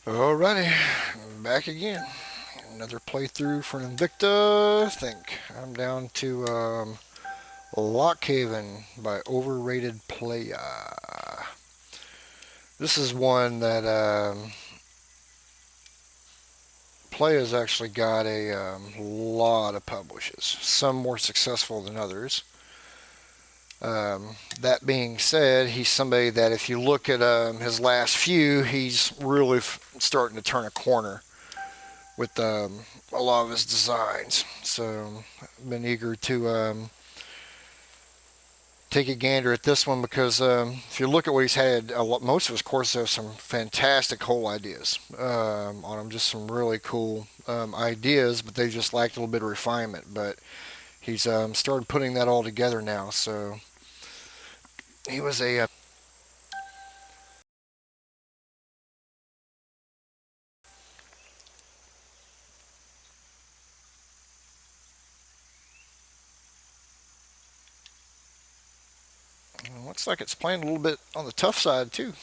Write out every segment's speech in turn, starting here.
Alrighty, back again. Another playthrough for Invicta. I think I'm down to Lochaven by Overrated Playa. This is one that Playa's actually got a lot of publishes. Some more successful than others. That being said, he's somebody that if you look at his last few, he's really starting to turn a corner with a lot of his designs. So I've been eager to take a gander at this one because if you look at what he's had, most of his courses have some fantastic whole ideas on them, just some really cool ideas, but they just lacked a little bit of refinement. But he's started putting that all together now. So he was a looks like it's playing a little bit on the tough side too.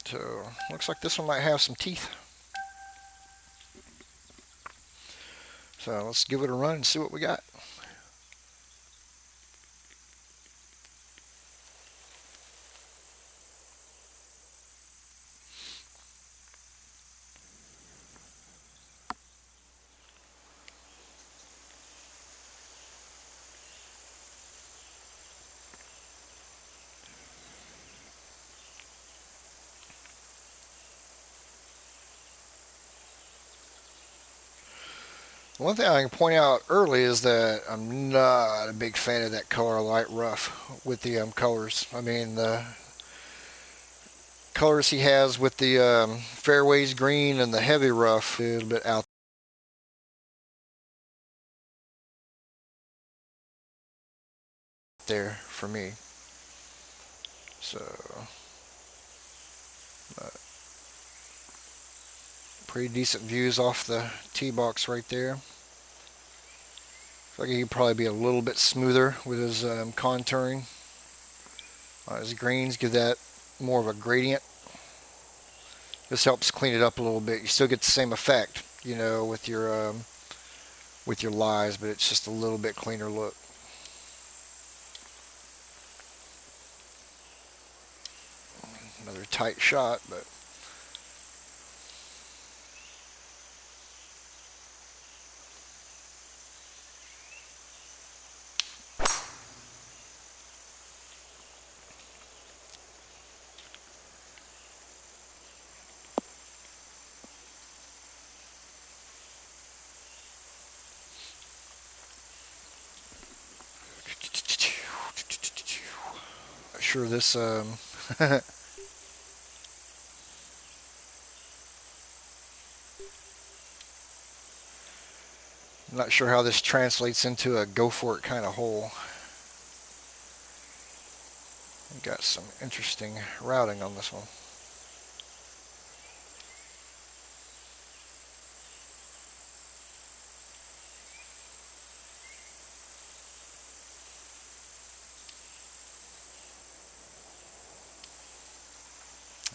So looks like this one might have some teeth. So let's give it a run and see what we got. One thing I can point out early is that I'm not a big fan of that color light rough with the colors. I mean, the colors he has with the fairways green and the heavy rough a little bit out there for me. So, uh, pretty decent views off the tee box right there. I think he could probably be a little bit smoother with his contouring. His greens give that more of a gradient. This helps clean it up a little bit. You still get the same effect, you know, with your lies, but it's just a little bit cleaner look. Another tight shot, but sure this I'm not sure how this translates into a go for it kind of hole. We got some interesting routing on this one.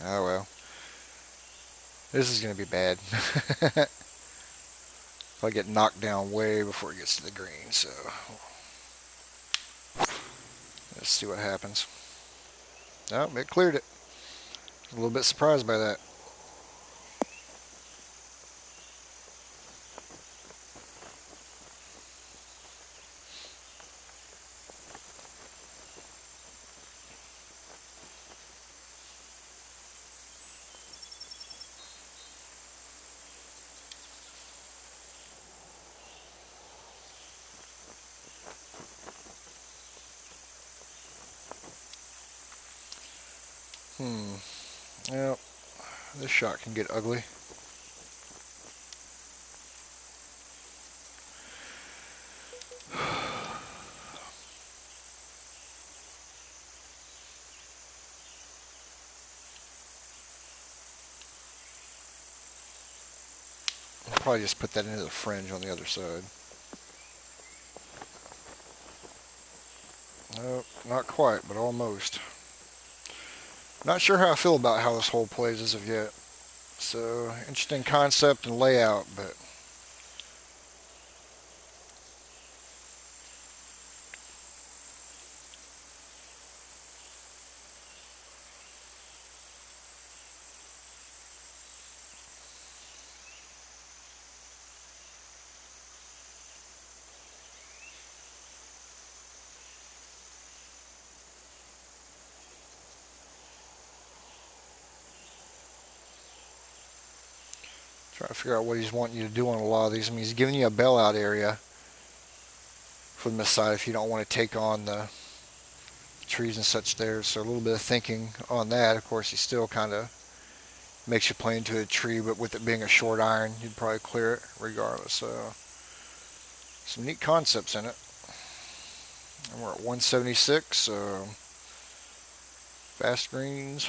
Oh well, this is going to be bad. If I get knocked down way before it gets to the green, so let's see what happens. Oh, it cleared it. A little bit surprised by that. Hmm. Well, this shot can get ugly. I'll probably just put that into the fringe on the other side. Nope, not quite, but almost. Not sure how I feel about how this hole plays as of yet. So, interesting concept and layout, but trying to figure out what he's wanting you to do on a lot of these. I mean, he's giving you a bailout area from this side if you don't want to take on the trees and such there. So a little bit of thinking on that. Of course, he still kind of makes you play into a tree, but with it being a short iron, you'd probably clear it regardless. So some neat concepts in it. And we're at 176, so fast greens.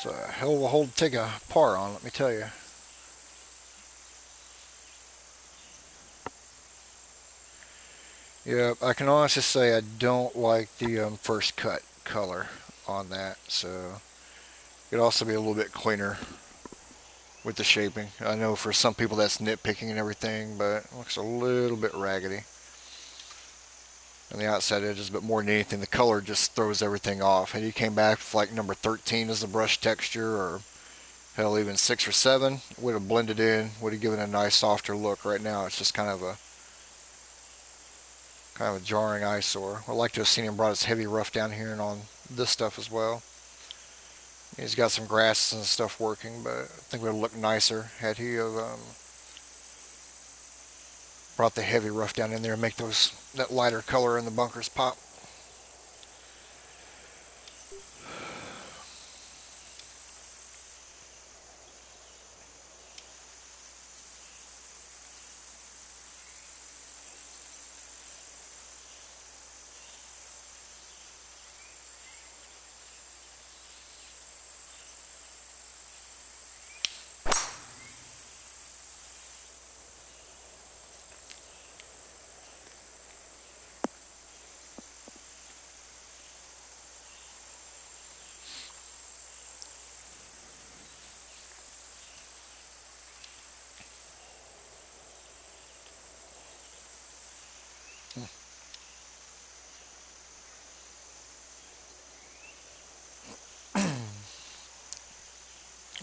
It's a hell of a hole to take a par on, let me tell you. Yeah, I can honestly say I don't like the first cut color on that, so it'd also be a little bit cleaner with the shaping. I know for some people that's nitpicking and everything, but it looks a little bit raggedy on the outside edges, but more than anything, the color just throws everything off. And you came back with like number 13 as the brush texture, or hell, even 6 or 7, would have blended in, would have given a nice softer look. Right now, it's just kind of a jarring eyesore. I'd like to have seen him brought his heavy rough down here and on this stuff as well. He's got some grasses and stuff working, but I think it would have looked nicer had he have brought the heavy rough down in there and make that lighter color in the bunkers pop.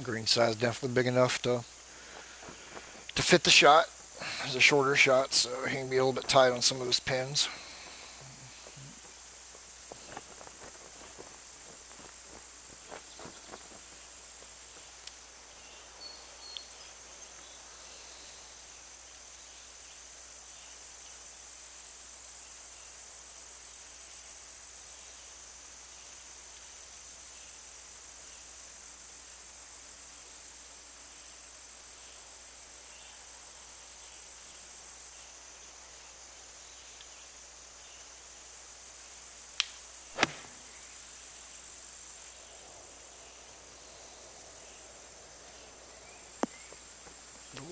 Green size definitely big enough to fit the shot. It's a shorter shot, so he can be a little bit tight on some of those pins.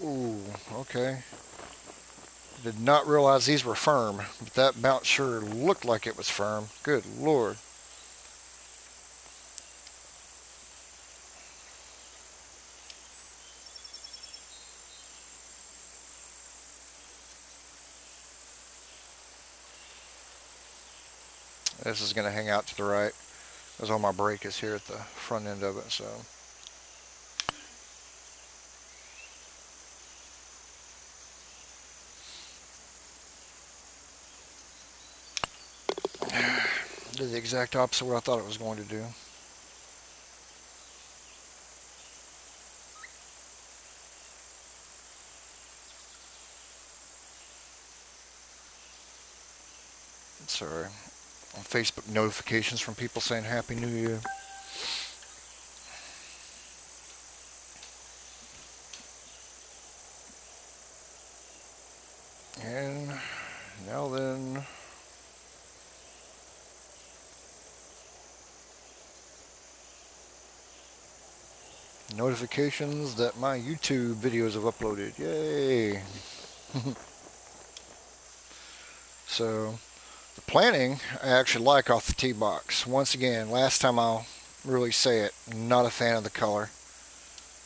Ooh, okay. Did not realize these were firm, but that bounce sure looked like it was firm. Good lord. This is going to hang out to the right, as all my brake is here at the front end of it, so. Did the exact opposite of what I thought it was going to do. Sorry. Facebook notifications from people saying Happy New Year. Notifications that my YouTube videos have uploaded. Yay! So the planting I actually like off the tee box. Once again, last time I'll really say it, not a fan of the color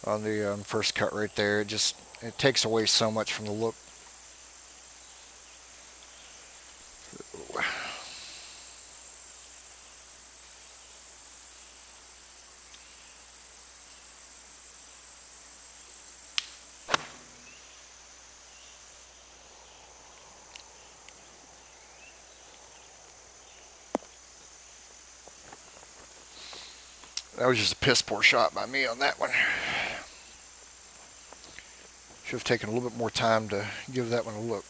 on the first cut right there. It takes away so much from the look. That was just a piss poor shot by me on that one. Should have taken a little bit more time to give that one a look.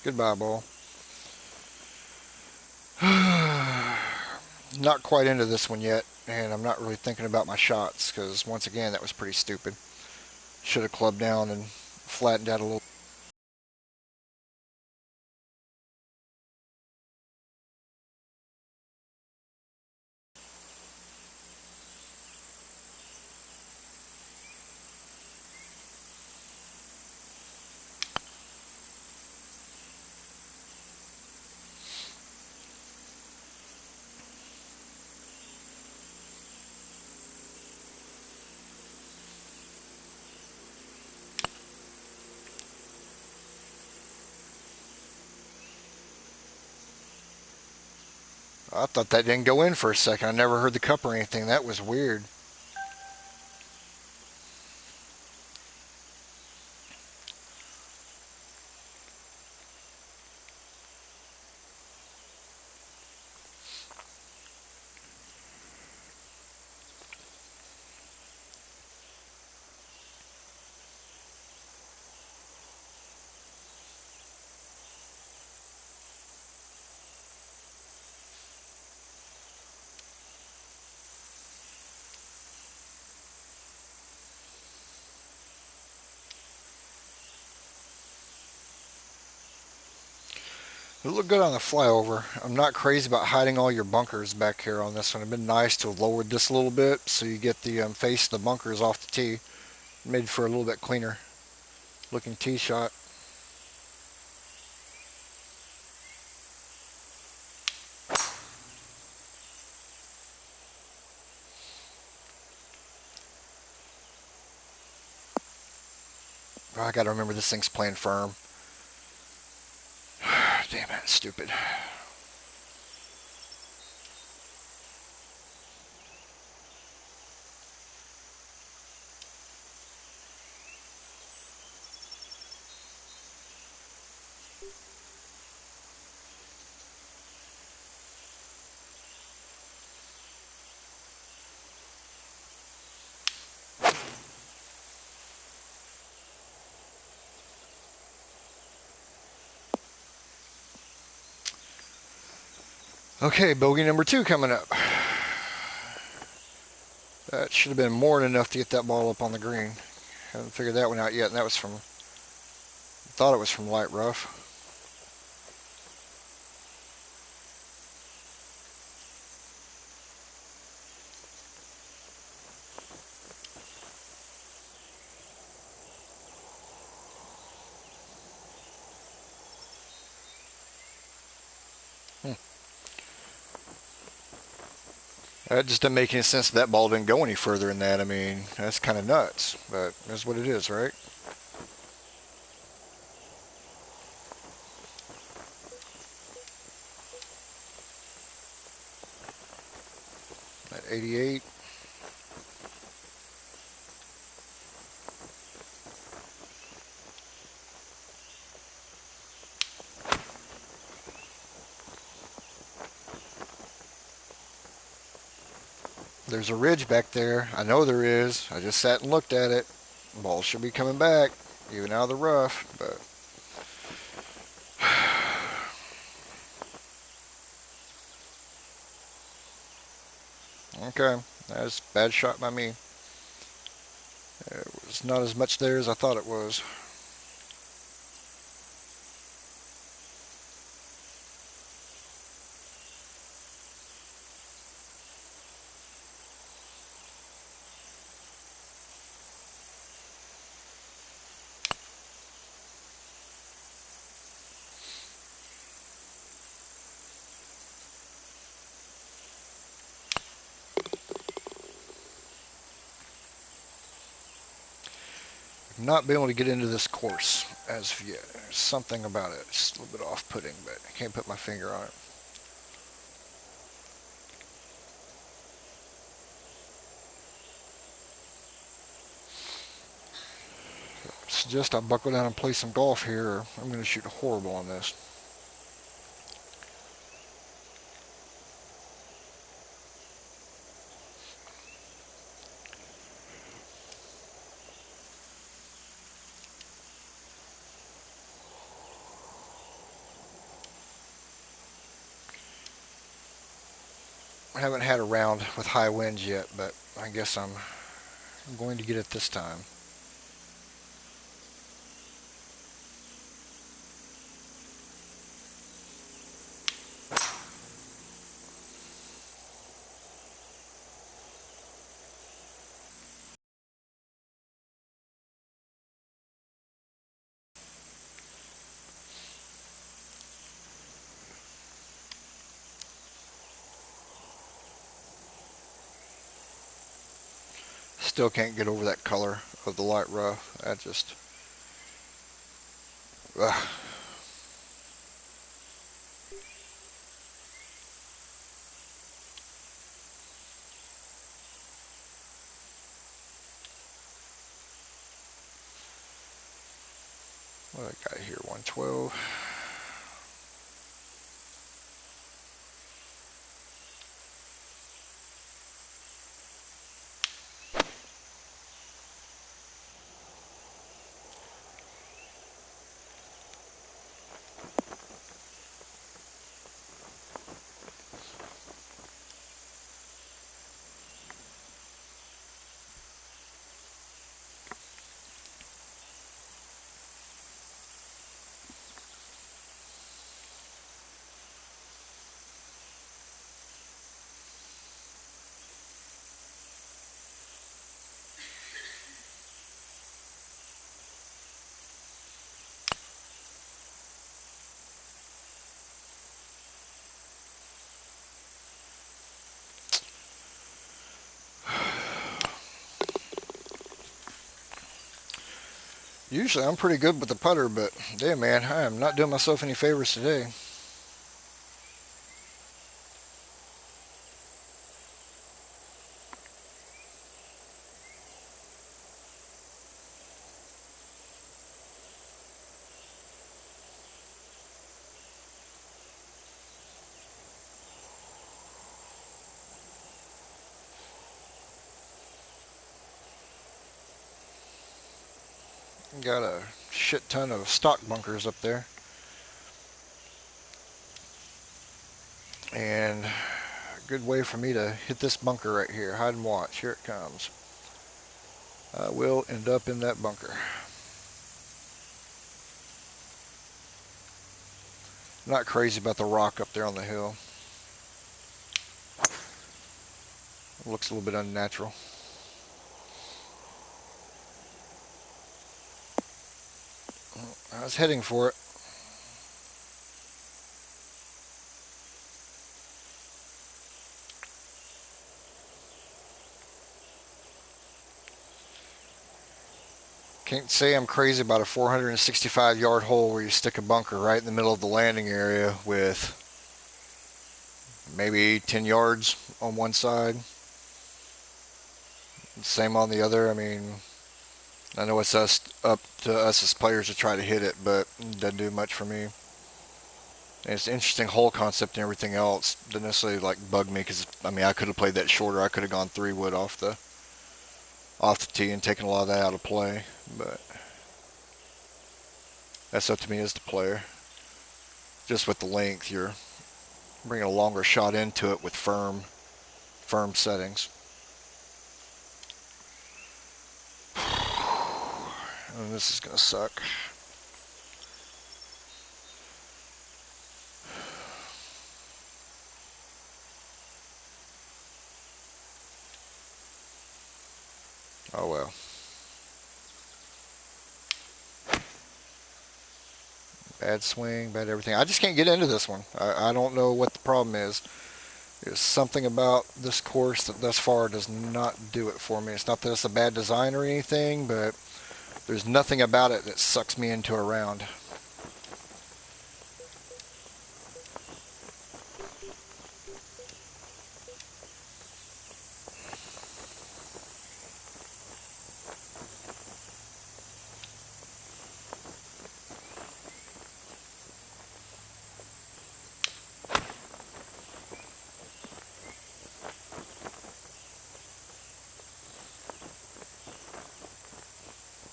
Goodbye, ball. Not quite into this one yet, and I'm not really thinking about my shots because once again that was pretty stupid. Should have clubbed down and flattened out a little. I thought that didn't go in for a second. I never heard the cup or anything. That was weird. It looked good on the flyover. I'm not crazy about hiding all your bunkers back here on this one. It'd been nice to have lowered this a little bit so you get the face of the bunkers off the tee. Made for a little bit cleaner looking tee shot. Oh, I gotta remember this thing's playing firm. Damn it, stupid. Okay, bogey number 2 coming up. That should have been more than enough to get that ball up on the green. Haven't figured that one out yet, and that was from, thought it was from light rough. That just doesn't make any sense. That ball didn't go any further than that. I mean, that's kind of nuts, but that's what it is, right? At 88. There's a ridge back there. I know there is. I just sat and looked at it. The ball should be coming back, even out of the rough, but okay. That's a bad shot by me. It was not as much there as I thought it was. Not being able to get into this course as of yet. There's something about it. It's a little bit off-putting, but I can't put my finger on it. Suggest I buckle down and play some golf here, or I'm going to shoot horrible on this. I haven't had a round with high winds yet, but I guess I'm going to get it this time. Still can't get over that color of the light rough. I just... Ugh. What I got here? 112. Usually I'm pretty good with the putter, but damn man, I am not doing myself any favors today. Got a shit ton of stock bunkers up there. And a good way for me to hit this bunker right here. Hide and watch. Here it comes. I will end up in that bunker. Not crazy about the rock up there on the hill. It looks a little bit unnatural. I was heading for it. Can't say I'm crazy about a 465 yard hole where you stick a bunker right in the middle of the landing area with maybe 10 yards on one side. Same on the other. I mean, I know it's up to us as players to try to hit it, but it doesn't do much for me. And it's an interesting hole concept and everything else. Doesn't necessarily like bug me because I mean I could have played that shorter. I could have gone 3 wood off the tee and taken a lot of that out of play. But that's up to me as the player. Just with the length, you're bringing a longer shot into it with firm settings. And this is going to suck. Oh well. Bad swing, bad everything. I just can't get into this one. I don't know what the problem is. There's something about this course that thus far does not do it for me. It's not that it's a bad design or anything, but there's nothing about it that sucks me into a round.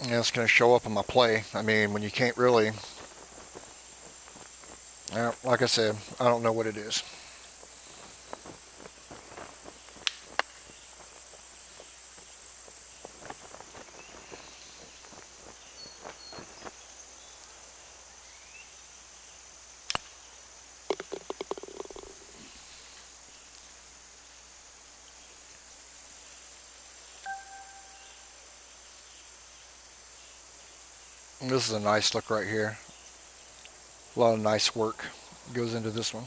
Yeah, it's going to show up in my play. I mean, when you can't really, like I said, I don't know what it is. This is a nice look right here. A lot of nice work goes into this one.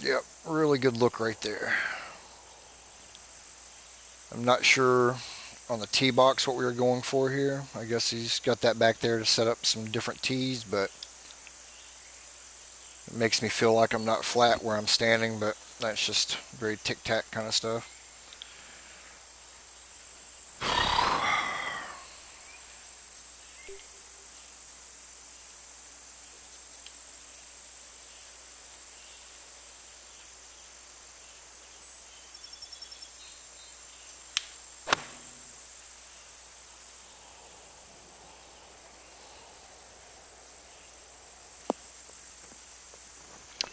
Yep, really good look right there. I'm not sure on the tee box what we were going for here. I guess he's got that back there to set up some different tees, but it makes me feel like I'm not flat where I'm standing, but that's just very tic-tac kind of stuff.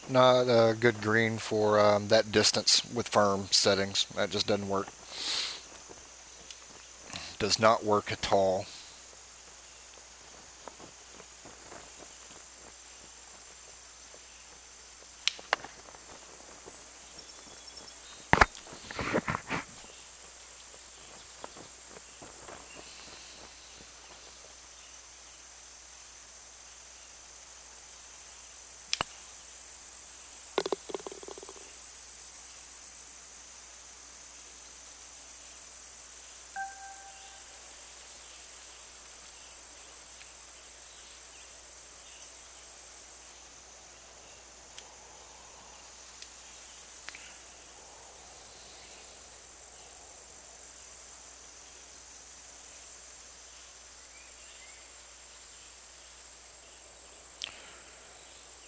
Not a good green for that distance with firm settings. That just doesn't work. Does not work at all.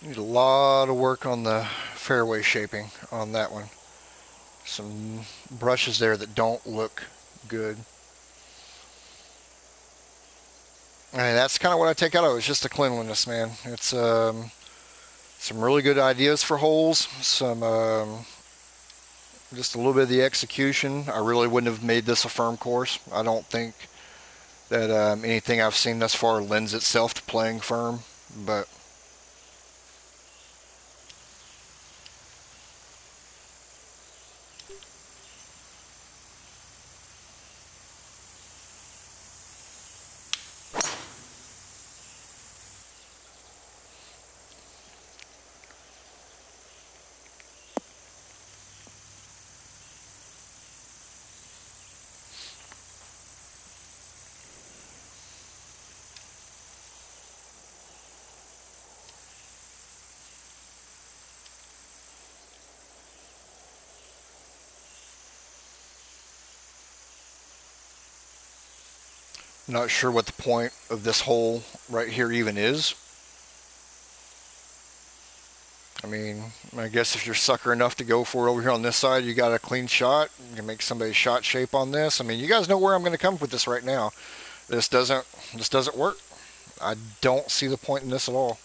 Need a lot of work on the fairway shaping on that one. Some brushes there that don't look good. I mean, that's kind of what I take out of it. It's just the cleanliness, man. It's some really good ideas for holes. Some just a little bit of the execution. I really wouldn't have made this a firm course. I don't think that anything I've seen thus far lends itself to playing firm, but not sure what the point of this hole right here even is. I mean, I guess if you're sucker enough to go for it over here on this side, you got a clean shot. You can make somebody's shot shape on this. I mean, you guys know where I'm going to come with this right now. This doesn't work. I don't see the point in this at all.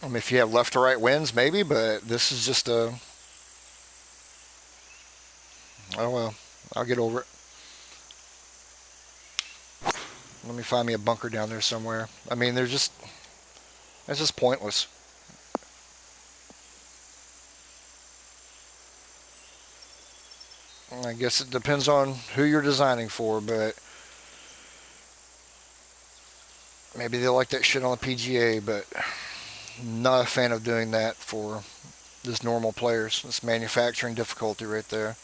I mean, if you have left to right winds, maybe, but this is just a. Oh well, I'll get over it. Let me find me a bunker down there somewhere. I mean, they're just. It's just pointless. I guess it depends on who you're designing for, but maybe they like that shit on the PGA, but not a fan of doing that for just normal players. It's manufacturing difficulty right there.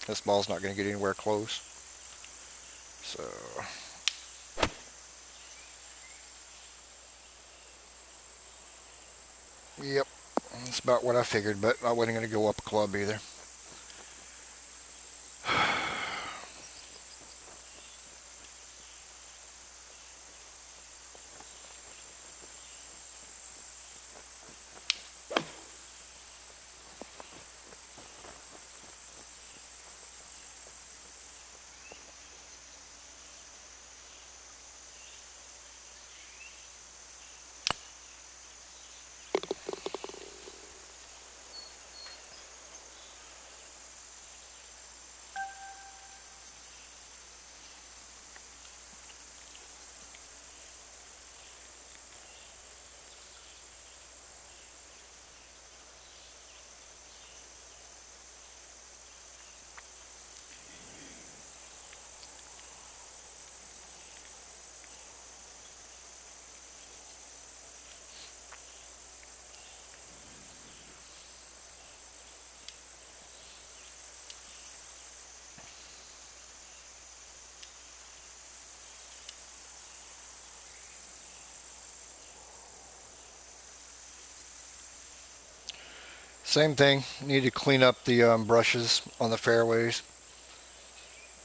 This ball's not going to get anywhere close. So, yep, that's about what I figured, but I wasn't going to go up a club either. Same thing. Need to clean up the brushes on the fairways.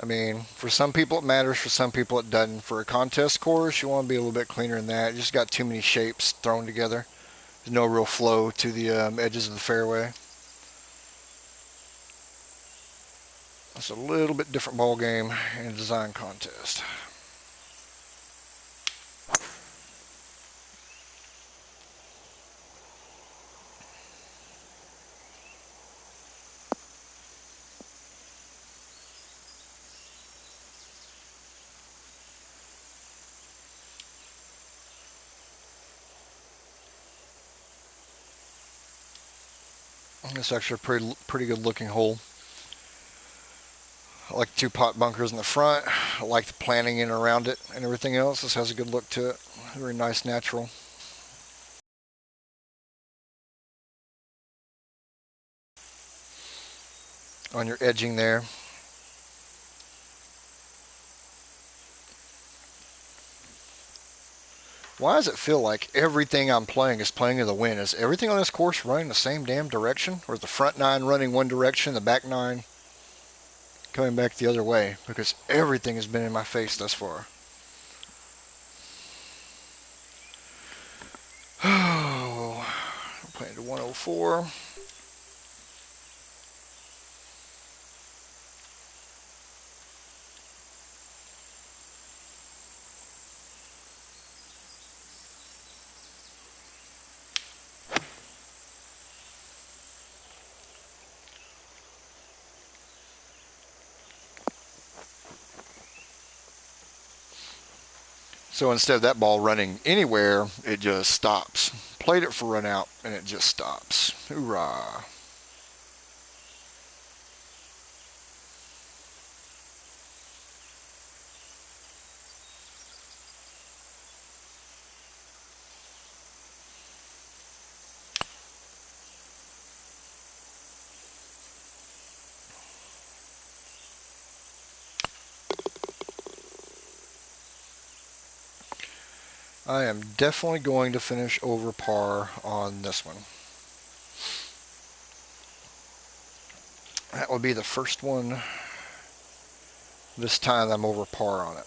I mean, for some people it matters, for some people it doesn't. For a contest course, you want to be a little bit cleaner than that. You just got too many shapes thrown together. There's no real flow to the edges of the fairway. It's a little bit different ball game in a design contest. It's actually a pretty good looking hole. I like the two pot bunkers in the front. I like the planning in and around it and everything else. This has a good look to it. Very nice natural. On your edging there. Why does it feel like everything I'm playing is playing in the wind? Is everything on this course running the same damn direction? Or is the front nine running one direction, the back nine coming back the other way? Because everything has been in my face thus far. Oh, I'm playing to 104. So instead of that ball running anywhere, it just stops. Played it for run out, and it just stops. Hoorah. I am definitely going to finish over par on this one. That would be the first one this time I'm over par on it.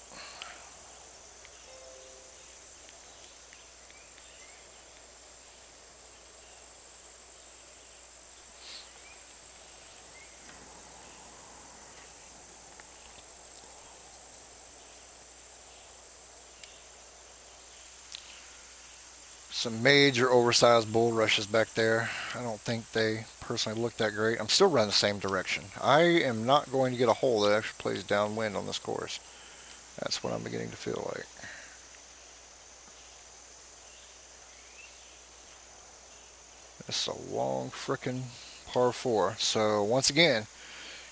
Some major oversized bull rushes back there. I don't think they personally look that great. I'm still running the same direction. I am not going to get a hole that actually plays downwind on this course. That's what I'm beginning to feel like. It's a long frickin' par 4. So once again,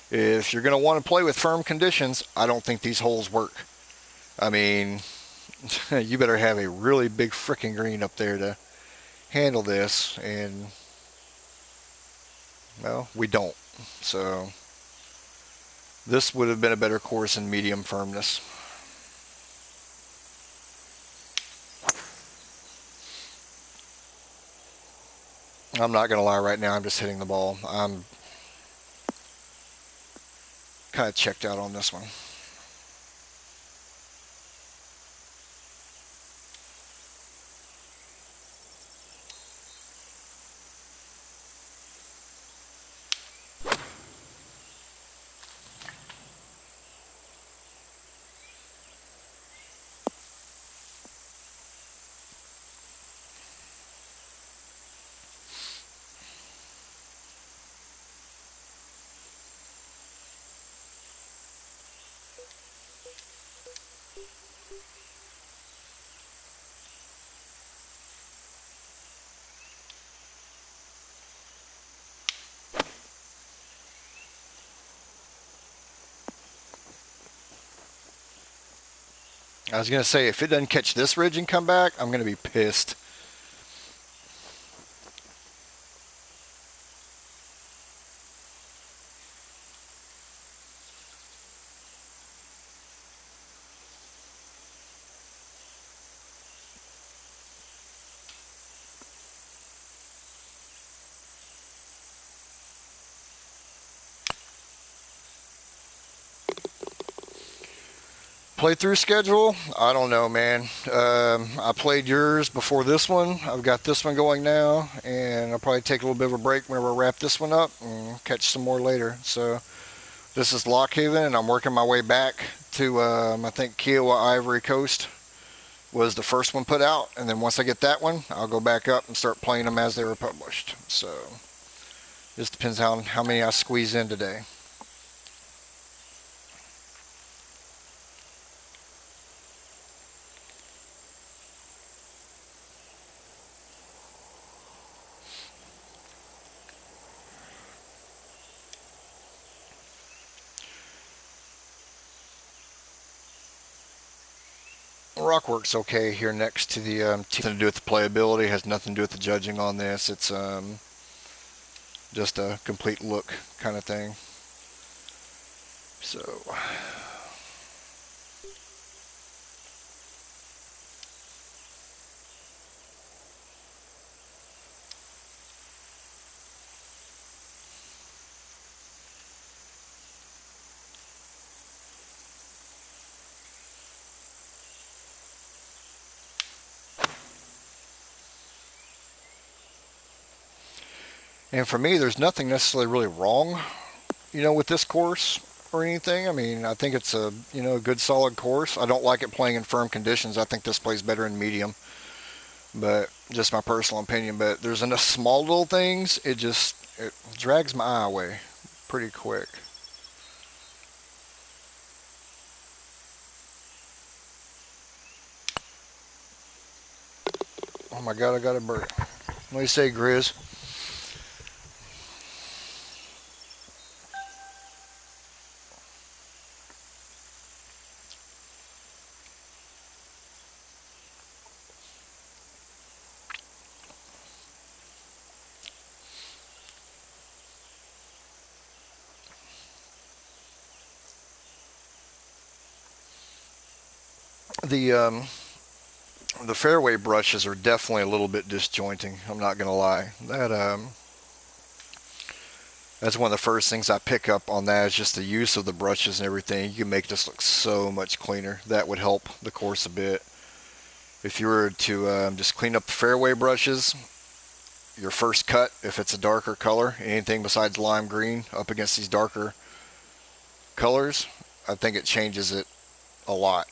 if you're going to want to play with firm conditions, I don't think these holes work. I mean, you better have a really big frickin' green up there to handle this, and well, we don't. So this would have been a better course in medium firmness. I'm not going to lie, right now I'm just hitting the ball. I'm kind of checked out on this one. I was going to say, if it doesn't catch this ridge and come back, I'm going to be pissed. Playthrough schedule? I don't know, man. I played yours before this one. I've got this one going now, and I'll probably take a little bit of a break whenever I wrap this one up and catch some more later. So this is Lochaven, and I'm working my way back to, I think, Kiowa Ivory Coast was the first one put out, and then once I get that one, I'll go back up and start playing them as they were published. So just depends how many I squeeze in today. Rockwork's okay here next to the nothing to do with the playability, has nothing to do with the judging on this. It's just a complete look kind of thing. So and for me, there's nothing necessarily really wrong, with this course or anything. I mean, I think it's a a good solid course. I don't like it playing in firm conditions. I think this plays better in medium, but just my personal opinion. But there's enough small little things. It drags my eye away pretty quick. Oh my God, I got a bird. What do you say, Grizz? The the fairway brushes are definitely a little bit disjointing. I'm not gonna lie. That That's one of the first things I pick up on that is just the use of the brushes and everything. You can make this look so much cleaner. That would help the course a bit. If you were to just clean up the fairway brushes, your first cut, if it's a darker color, anything besides lime green up against these darker colors, I think it changes it a lot.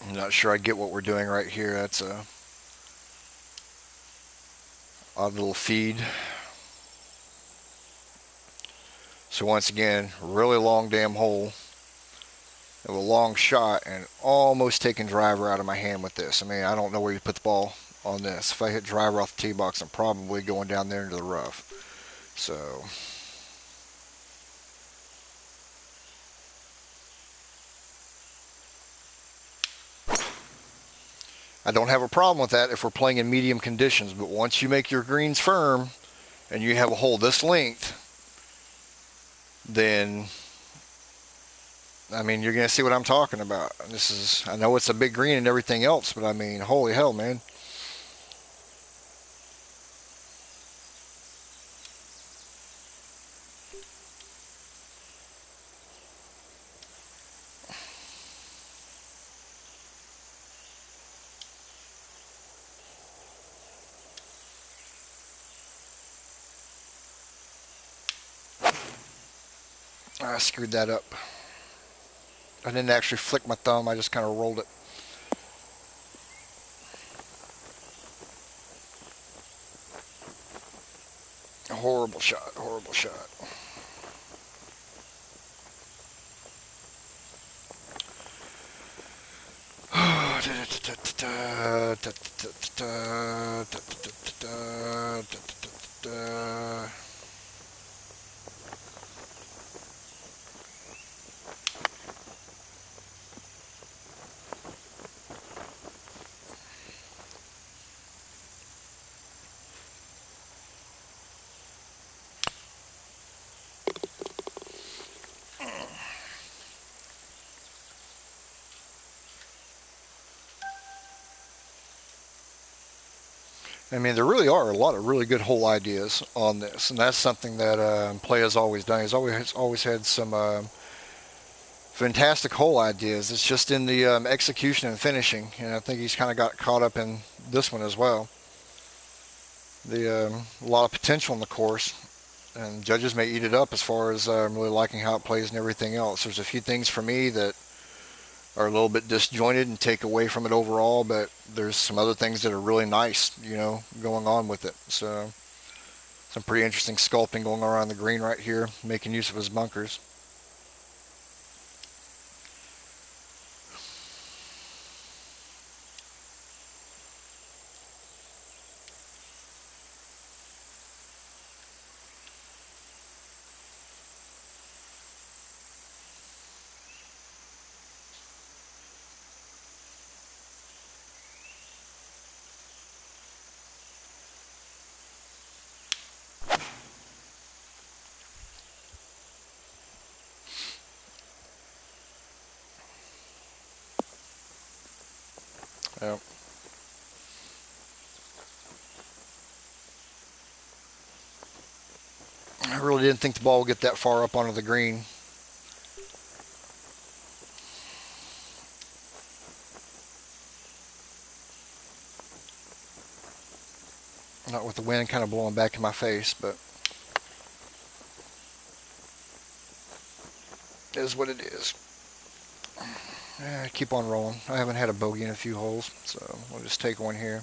I'm not sure I get what we're doing right here. That's a odd little feed. So once again, really long damn hole. A long shot and almost taking driver out of my hand with this. I mean, I don't know where you put the ball on this. If I hit driver off the tee box, I'm probably going down there into the rough. So I don't have a problem with that if we're playing in medium conditions. But once you make your greens firm and you have a hole this length, then I mean, you're going to see what I'm talking about. This is, I know it's a big green and everything else, but I mean, holy hell, man. I screwed that up. I didn't actually flick my thumb. I just kind of rolled it. Horrible shot. Horrible shot. I mean, there really are a lot of really good hole ideas on this, and that's something that Play has always done. He's always had some fantastic hole ideas. It's just in the execution and finishing, and I think he's kind of got caught up in this one as well. A lot of potential in the course, and judges may eat it up as far as really liking how it plays and everything else. There's a few things for me that are a little bit disjointed and take away from it overall, but there's some other things that are really nice, going on with it. So some pretty interesting sculpting going around the green right here, making use of his bunkers. Yep. I really didn't think the ball would get that far up onto the green. Not with the wind kind of blowing back in my face, but it is what it is. Yeah, keep on rolling. I haven't had a bogey in a few holes, so we'll just take one here.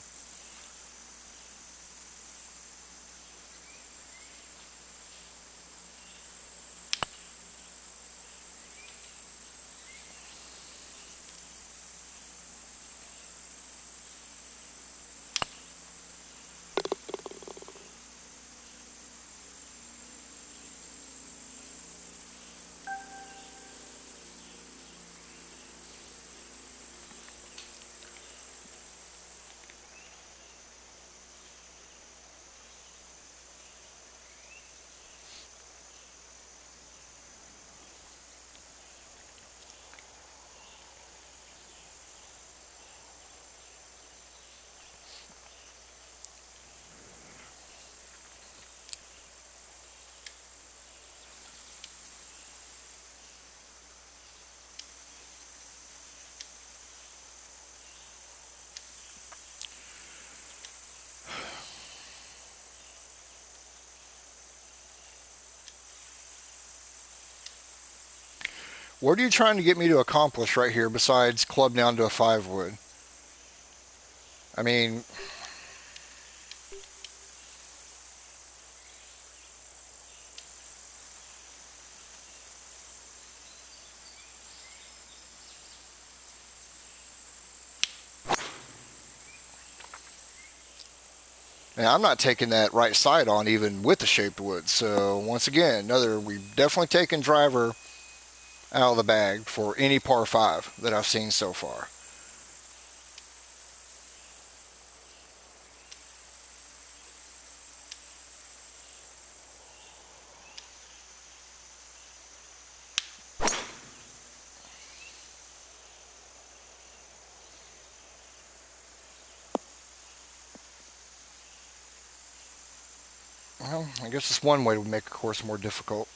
What are you trying to get me to accomplish right here besides club down to a 5 wood? I mean, and I'm not taking that right side on even with the shaped wood. So once again, we've definitely taken driver out of the bag for any par 5 that I've seen so far. Well, I guess it's one way to make a course more difficult.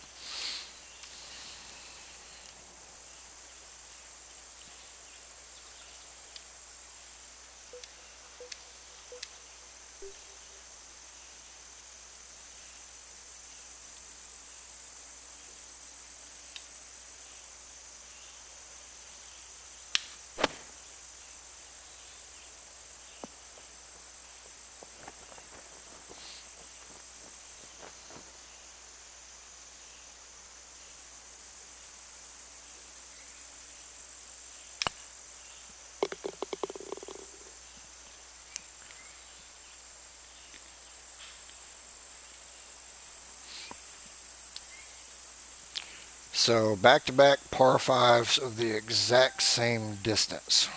So back-to-back par 5s of the exact same distance.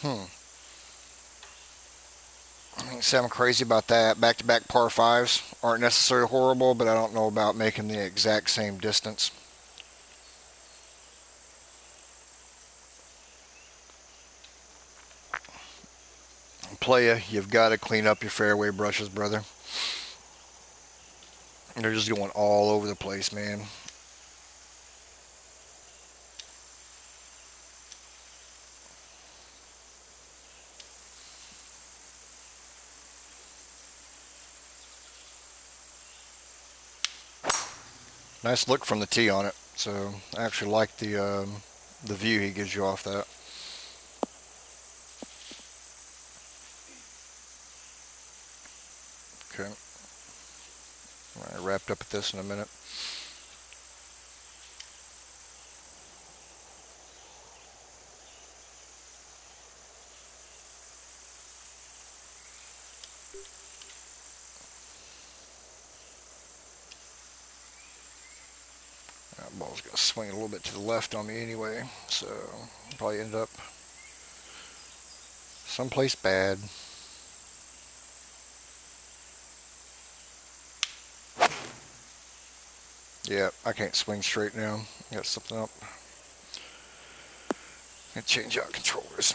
I think something crazy about that. Back-to-back par 5s aren't necessarily horrible, but I don't know about making the exact same distance. Playa, you've got to clean up your fairway brushes, brother. They're just going all over the place, man. Nice look from the tee on it. So I actually like the view he gives you off that. Okay. All right, wrapped up with this in a minute. That ball's going to swing a little bit to the left on me anyway, so probably end up someplace bad. Yeah, I can't swing straight now. Got something up. Gonna change out controllers.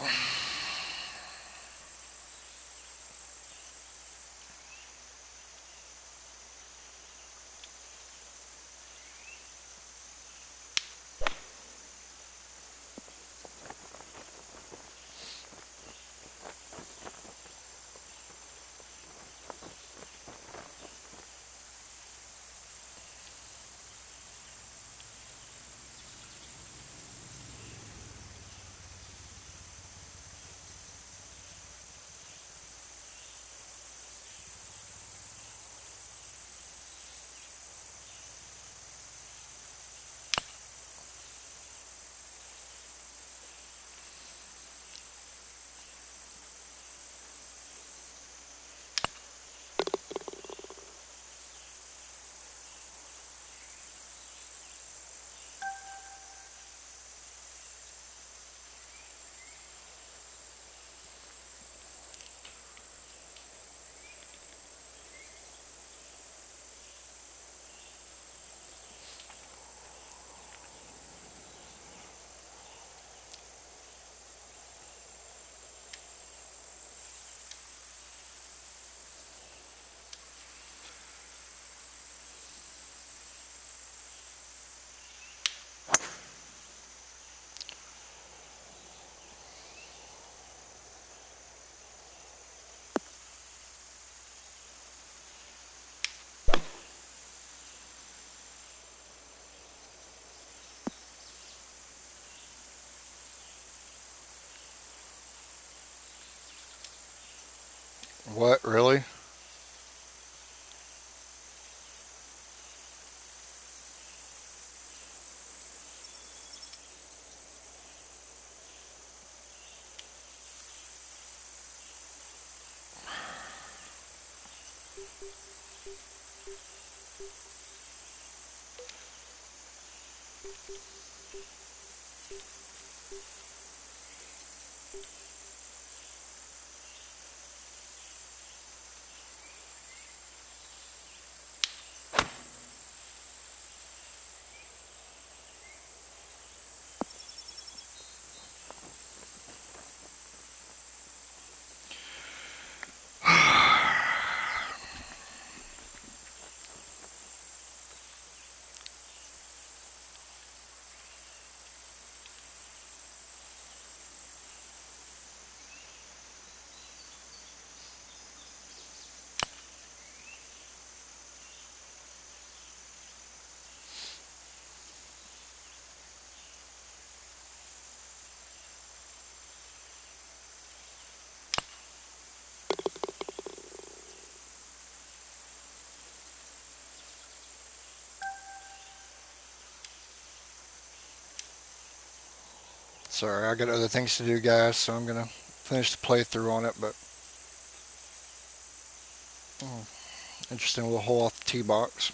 What, really? Sorry, I got other things to do, guys, so I'm going to finish the playthrough on it, but interesting little hole off the tee box.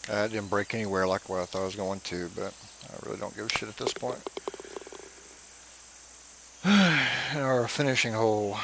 I didn't break anywhere like what I thought I was going to, but I really don't give a shit at this point. Our finishing hole.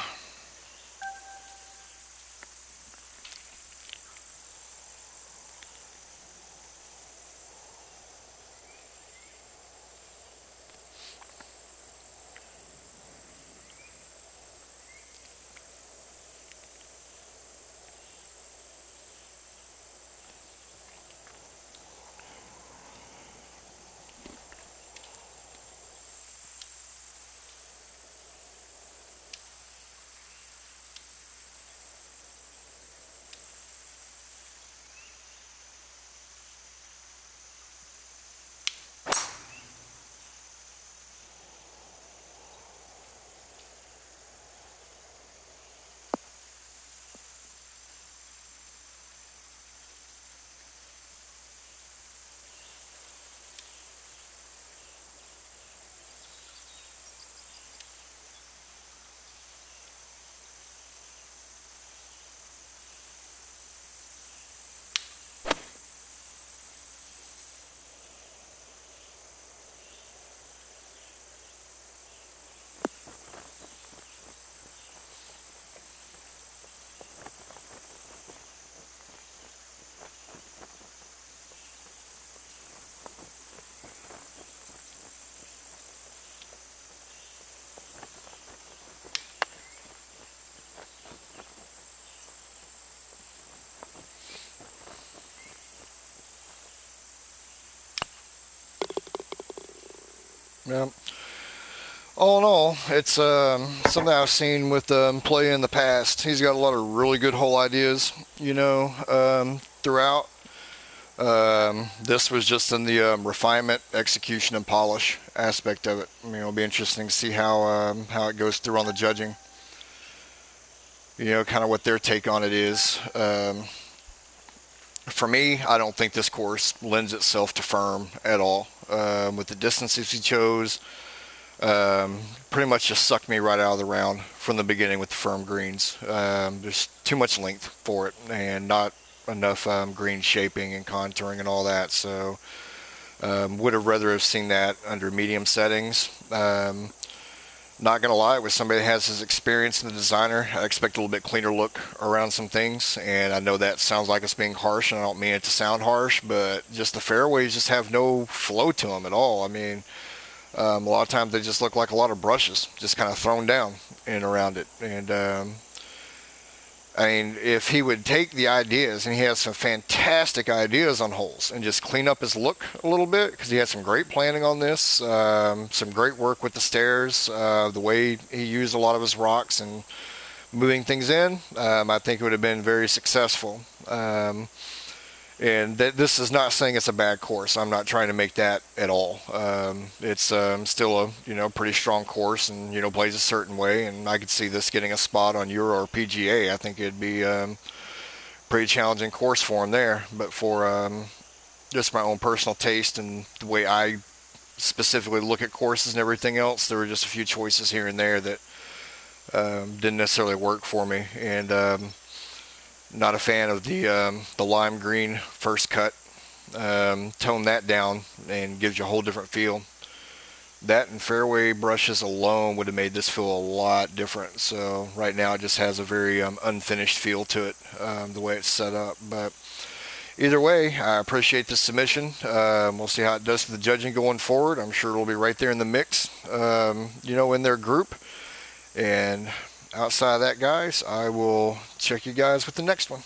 Yeah. All in all, it's something I've seen with play in the past. He's got a lot of really good hole ideas, throughout. This was just in the refinement, execution, and polish aspect of it. I mean, it'll be interesting to see how it goes through on the judging. Kind of what their take on it is. For me, I don't think this course lends itself to firm at all. With the distances he chose, pretty much just sucked me right out of the round from the beginning with the firm greens. There's too much length for it and not enough green shaping and contouring and all that. So would have rather have seen that under medium settings. Not gonna lie, with somebody that has his experience in the designer, I expect a little bit cleaner look around some things. And I know that sounds like it's being harsh, and I don't mean it to sound harsh, but just the fairways just have no flow to them at all. I mean, a lot of times they just look like a lot of brushes, just kind of thrown down and around it. And I mean, if he would take the ideas, and he has some fantastic ideas on holes, and just clean up his look a little bit, because he had some great planning on this, some great work with the stairs, the way he used a lot of his rocks and moving things in, I think it would have been very successful. And this is not saying it's a bad course. I'm not trying to make that at all. It's still a pretty strong course, and plays a certain way. And I could see this getting a spot on Euro or PGA. I think it'd be pretty challenging course for him there. But for just my own personal taste and the way I specifically look at courses and everything else, there were just a few choices here and there that didn't necessarily work for me. And not a fan of the lime green first cut. Tone that down and gives you a whole different feel. That and fairway brushes alone would have made this feel a lot different. So right now it just has a very unfinished feel to it, the way it's set up. But either way, I appreciate the submission. We'll see how it does for the judging going forward. I'm sure it'll be right there in the mix, in their group. And outside of that, guys, I will check you guys with the next one.